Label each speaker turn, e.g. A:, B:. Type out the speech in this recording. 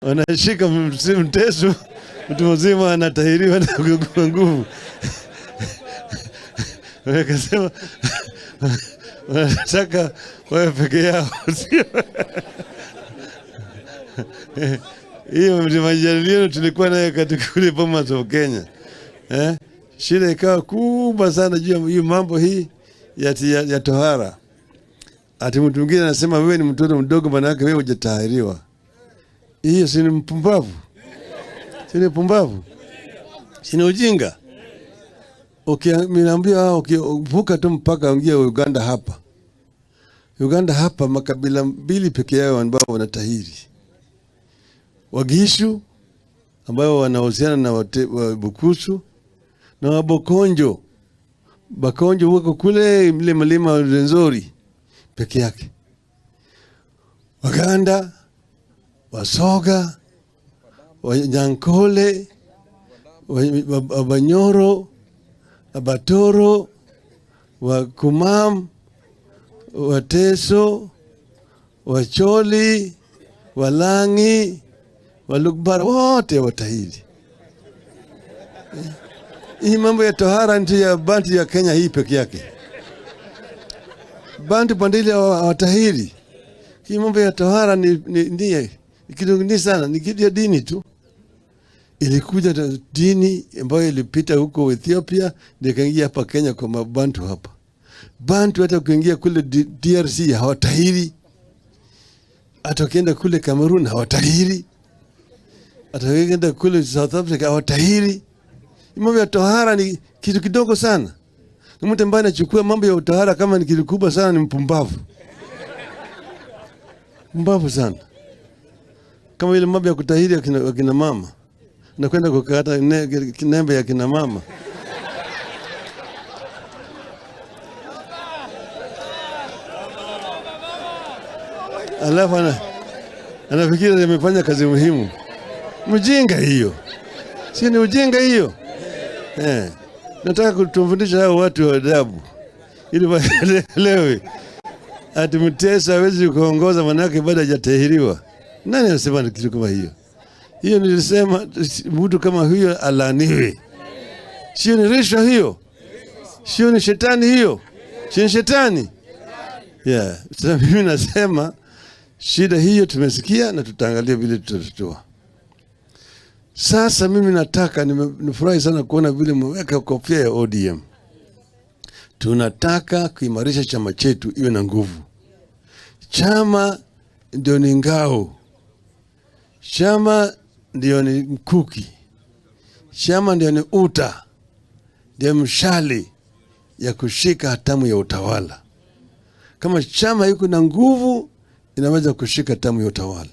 A: Wanashika mteso, mtu mzima anatahiriwa na nguvu. Wakasema wanataka wawe peke yao. Hiyo ndio majadiliano tulikuwa nayo katika kule Bomas of Kenya. Shida ikawa kubwa sana juu ya hiyo mambo hii ya tohara. Ati mtu mwingine anasema wewe ni mtoto mdogo, maana yake wewe hujatahiriwa. Hiyo si ni mpumbavu? Si ni pumbavu? Si ni ujinga? Mnaambia ukivuka tu mpaka ungia Uganda hapa. Uganda hapa makabila mbili peke yao ambao wanatahiri. Wagishu ambao wanahusiana na Wabukusu na Wabokonjo. Bakonjo wako kule mle mlima wa Rwenzori peke yake. Waganda, Wasoga, Wanyankole, Wabanyoro, Abatoro, Wakumam, Wateso, Wacholi, Walangi, Walukbara, wote watahiri. Hii mambo ya tohara ndio ya Bantu ya Kenya hii peke yake. Bantu bandili watahiri. Hii mambo ya tohara ni kitu ngini sana, ni kitu ya dini tu. Ilikuja dini ambayo ilipita huko Ethiopia, ndio kaingia hapa Kenya kwa Mabantu hapa. Bantu hata kuingia kule DRC hawatahiri. Atakwenda kule Cameroon hawatahiri. Atakwenda kule South Africa hawatahiri. Mambo ya tohara ni kitu kidogo sana. Mtu ambaye anachukua mambo ya tohara kama ni kitu kubwa sana ni mpumbavu. Mpumbavu sana. Kama ile mambo ya kutahiri akina mama. Nakwenda kukata nembe ya kina mama. Alafu anafikiri amefanya kazi muhimu. Mjinga hiyo. Si ni ujinga hiyo? Nataka kutufundisha hao watu wa adabu. Ili waelewe. Ati Mutesa hawezi kuongoza manake bado hajatahiriwa. Nani anasema kitu kama hiyo? Hiyo nilisema mtu kama huyo alaniwe. Sio ni risha hiyo? Sio ni shetani hiyo? Sio ni shetani? Sasa mimi nasema shida hiyo tumesikia na tutaangalia vile tutatoa. Sasa mimi nataka nifurahi sana kuona vile mweka kofia ya ODM. Tunataka kuimarisha chama chetu iwe na nguvu. Chama ndio ni ngao. Chama ndio ni mkuki. Chama ndio ni uta. Ndio mshale ya kushika hatamu ya utawala. Kama chama iko na nguvu inaweza kushika hatamu ya utawala.